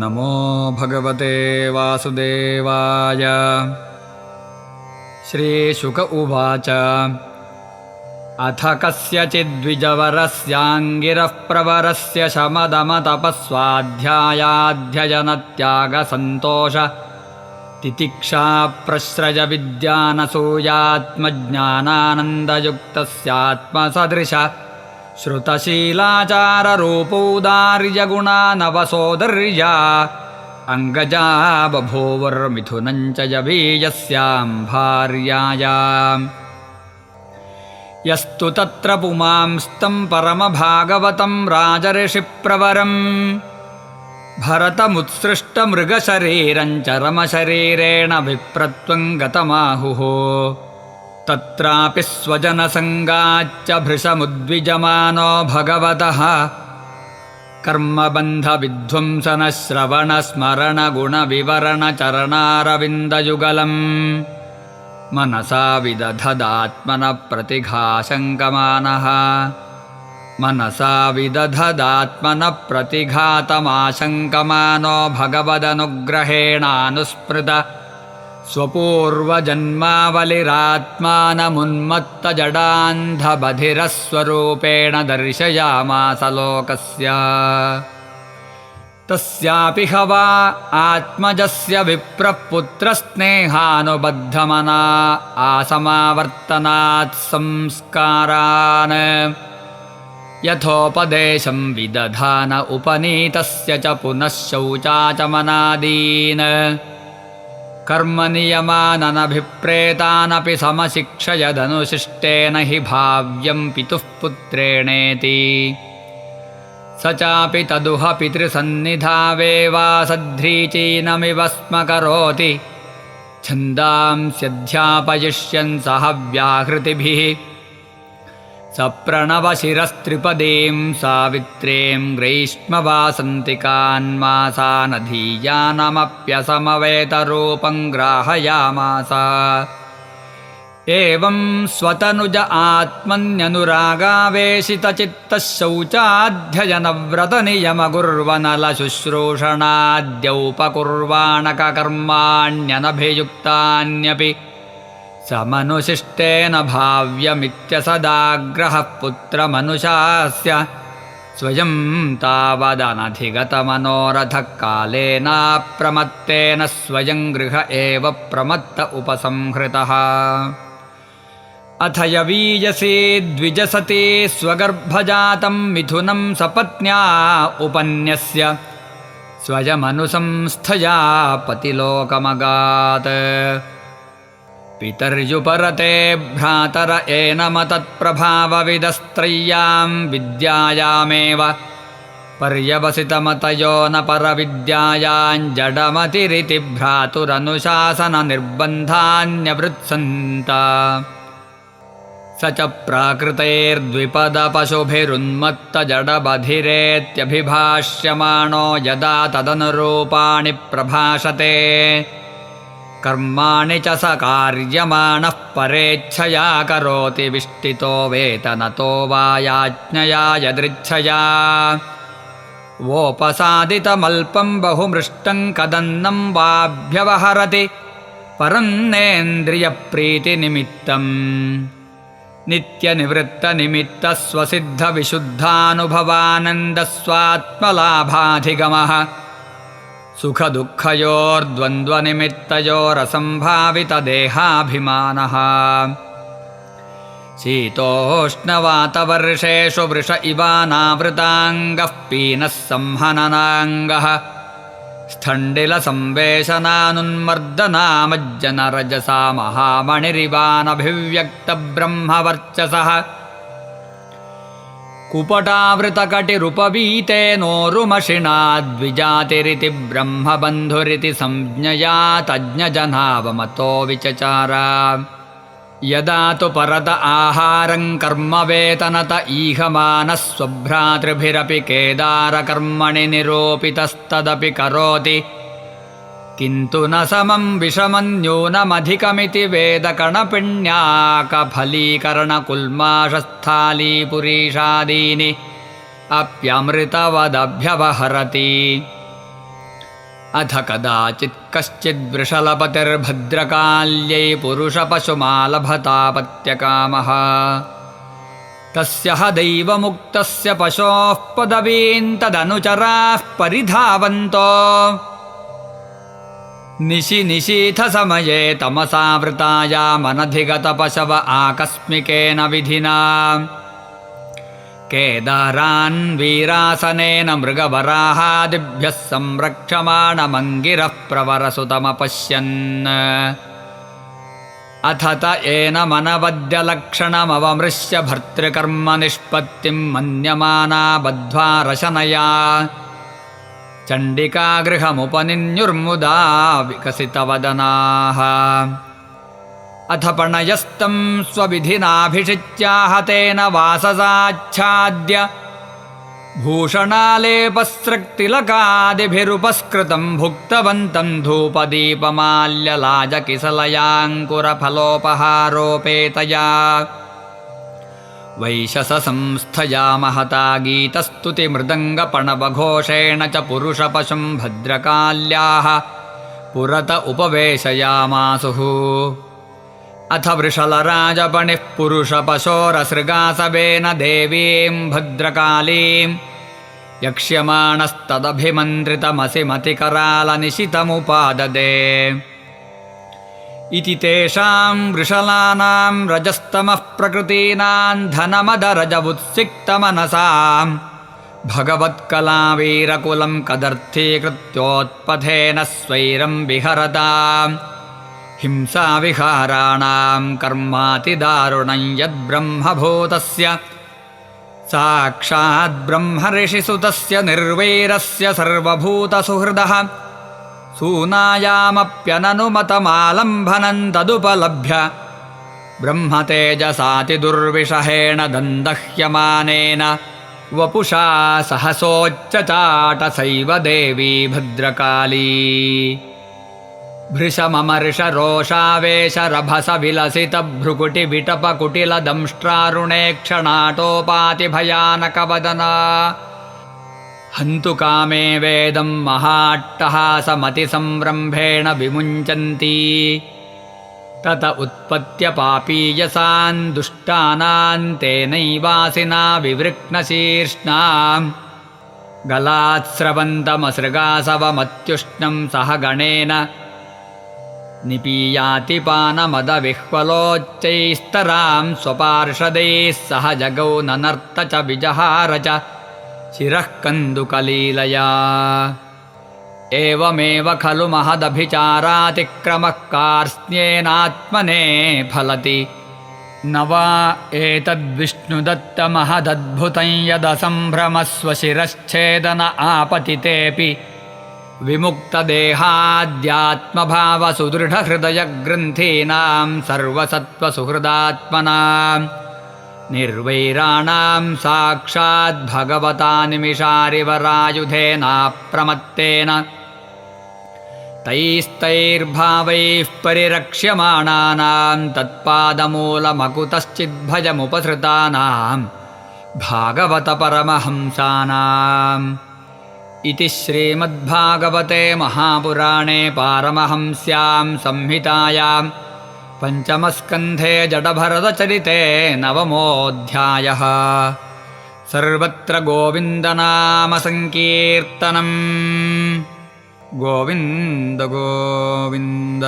नमो भगवते वासुदेवाय। श्रीशुक उवाच अथ कस्यचिद्विजवरस्याङ्गिरः प्रवरस्य शमदमतपस्वाध्यायाध्ययनत्यागसन्तोष तितिक्षा प्रस्रजविद्यानसूयात्मज्ञानानन्दयुक्तस्यात्मसदृश श्रुतशीलाचाररूपौदार्यगुणानवसोदर्या अङ्गजा बभूवुर्मिथुनं च यवीयस्यां भार्यायाम्। यस्तु तत्र पुमांस्तं परमभागवतं राजर्षिप्रवरं भरतमुत्सृष्टमृगशरीरं चरमशरीरेण विप्रत्वं गतमाहुः। तत्रापि स्वजनसङ्गाच्च भृशमुद्विजमानो भगवतः कर्मबन्धविध्वंसनश्रवणस्मरणगुणविवरणचरणारविन्दयुगलम् मनसा विदधदात्मनः प्रतिघाशङ्कमानः। मनसा विदधदात्मनः प्रतिघातमाशङ्कमानो भगवदनुग्रहेणानुस्मृत स्वपूर्वजन्मावलिरात्मानमुन्मत्तजडान्धबधिरस्वरूपेण दर्शयामास लोकस्य। तस्यापि ह वा आत्मजस्य विप्रः पुत्रस्नेहानुबद्धमना आसमावर्तनात् संस्कारान् यथोपदेशं विदधान उपनीतस्य च पुनः शौचाचमनादीन् कर्मनियमाननभिप्रेतानपि समशिक्षयदनुशिष्टेन हि भाव्यं पितुः पुत्रेणेति। स चापि तदुह पितृसन्निधावेवासध्रीचीनमिव स्म करोति छन्दांस्यध्यापयिष्यन् सह व्याहृतिभिः। सप्रणवशिरस्त्रिपदीं सावित्रीं ग्रीष्मवासन्तिकान्मासानधीयानमप्यसमवेतरूपं ग्राहयामास। एवं स्वतनुज आत्मन्यनुरागावेशितचित्तः शौचाध्ययनव्रतनियमकुर्वनलशुश्रूषणाद्यौपकुर्वाणककर्माण्यनभियुक्तान्यपि समनुशिष्टेन भाव्यमित्यसदाग्रहः पुत्रमनुशास्य स्वयं तावदनधिगतमनोरथः कालेनाप्रमत्तेन स्वयं गृह एव प्रमत्त उपसंहृतः। अथ यवीयसी द्विजसती स्वगर्भजातं मिथुनं सपत्न्या उपन्यस्य स्वयमनुसंस्थया पतिलोकमगात्। पितर्युपरते भ्रातर एनमतत्प्रभावविदस्त्रय्यां विद्यायामेव पर्यवसितमतयो न परविद्यायां जडमतिरिति भ्रातुरनुशासननिर्बन्धान्यवृत्सन्त। स च प्राकृतैर्द्विपदपशुभिरुन्मत्तजडबधिरेत्यभिभाष्यमाणो यदा तदनुरूपाणि प्रभाषते कर्माणि च स कार्यमाणः परेच्छया करोति विष्टितो वेतनतो वा याज्ञया यदृच्छया। वोपसादितमल्पं बहुमृष्टं कदन्नं वाभ्यवहरति परन्नेन्द्रियप्रीतिनिमित्तम्। नित्यनिवृत्तनिमित्तः स्वसिद्धविशुद्धानुभवानन्दस्वात्मलाभाधिगमः सुखदुःखयोर्द्वन्द्वनिमित्तयोरसम्भावितदेहाभिमानः। शीतोष्णवातवर्षेषु वृष इवानावृताङ्गः पीनः संहननाङ्गः स्थण्डिलसंवेशनानुन्मर्दनामज्जनरजसा महामणिरिवानभिव्यक्तब्रह्मवर्चसः। कुपटावृतकटिरुपवीतेनोरुमषिणा द्विजातिरिति ब्रह्मबन्धुरिति संज्ञया तज्ञजनावमतो विचचार। यदा तु परत आहारं कर्मवेतनत ईहमानः स्वभ्रातृभिरपि केदारकर्मणि निरूपितस्तदपि करोति किन्तु न समं विषमन्यूनमधिकमिति वेदकणपिण्याकफलीकरणकुल्माषस्थालीपुरीषादीनि अप्यमृतवदभ्यवहरति। अथ कदाचित् कश्चिद्वृषलपतिर्भद्रकाल्यै पुरुषपशुमालभतापत्यकामः तस्य ह दैवमुक्तस्य पशोः पदवीं तदनुचराः परिधावन्तो निशीथसमये तमसावृतायामनधिगतपशव आकस्मिकेन विधिना केदारान् वीरासनेन मृगवराहादिभ्यः संरक्षमाणमङ्गिरः प्रवरसुतमपश्यन् अथ त एनमनवद्यलक्षणमवमृश्य भर्तृकर्मनिष्पत्तिं मन्यमाना बद्ध्वा रशनया चण्डिका गृहमुपनिन्युर्मुदा विकसितवदनाः अथ पणयस्तं स्वविधिनाभिषिच्याहतेन वाससाच्छाद्य भूषणालेपस्रक्तिलकादिभिरुपस्कृतं भुक्तवन्तं धूपदीपमाल्यलाजकिसलयाङ्कुरफलोपहारोपेतया वैशसंस्थया महता गीतस्तुतिमृदङ्गपणवघोषेण च पुरुषपशुं भद्रकाल्याः पुरत उपवेशयामासुः अथ वृषलराजपणिः पुरुषपशोरसृगासवेन देवीं भद्रकालीं यक्ष्यमाणस्तदभिमन्त्रितमसि मतिकरालनिशितमुपाददे इति तेषां वृषलानां रजस्तमः प्रकृतीनां धनमदरजवुत्सिक्तमनसां भगवत्कलावीरकुलं कदर्थीकृत्योत्पथेन स्वैरं विहरताम् हिंसाविहाराणां कर्मातिदारुणं यद्ब्रह्मभूतस्य साक्षाद्ब्रह्मऋषिसुतस्य निर्वैरस्य सर्वभूतसुहृदः सूनायामप्यननुमतमालम्भनं तदुपलभ्य ब्रह्मतेजसातिदुर्विषहेण दन्दह्यमानेन वपुषा सहसोच्चचाटसैव देवी भद्रकाली भृशममर्षरोषावेशरभसविलसितभ्रुकुटिविटपकुटिलदंष्ट्रारुणे क्षणाटोपातिभयानकवदना हन्तु कामे वेदं महाट्टहासमतिसंरम्भेण विमुञ्चन्ती तत उत्पत्य पापीयसान् दुष्टानां तेनैवासिना विवृक्नशीर्ष्णाम् गलात्स्रवन्तमसृगासवमत्युष्णं सह गणेन निपीयाति पानमदविह्वलोच्चैस्तरां स्वपार्षदैः सह जगौ ननर्त च विजहार च शिरः कन्दुकलीलया एवमेव खलु महदभिचारातिक्रमः कार्त्स्न्येनात्मने फलति न वा एतद्विष्णुदत्तमहदद्भुतं यदसम्भ्रमस्वशिरश्छेदन आपतितेऽपि विमुक्तदेहाद्यात्मभावसुदृढहृदयग्रन्थीनां सर्वसत्त्वसुहृदात्मनां निर्वैराणां साक्षाद्भगवता निमिषारिवरायुधेनाप्रमत्तेन तैस्तैर्भावैः परिरक्ष्यमाणानां तत्पादमूलमकुतश्चिद्भजमुपसृतानां भागवतपरमहंसानाम् इति श्रीमद्भागवते महापुराणे पारमहंस्यां संहितायां पञ्चमस्कन्धे जडभरतचरिते नवमोऽध्यायः। सर्वत्र गोविन्दनामसङ्कीर्तनम्। गोविन्द गोविन्द।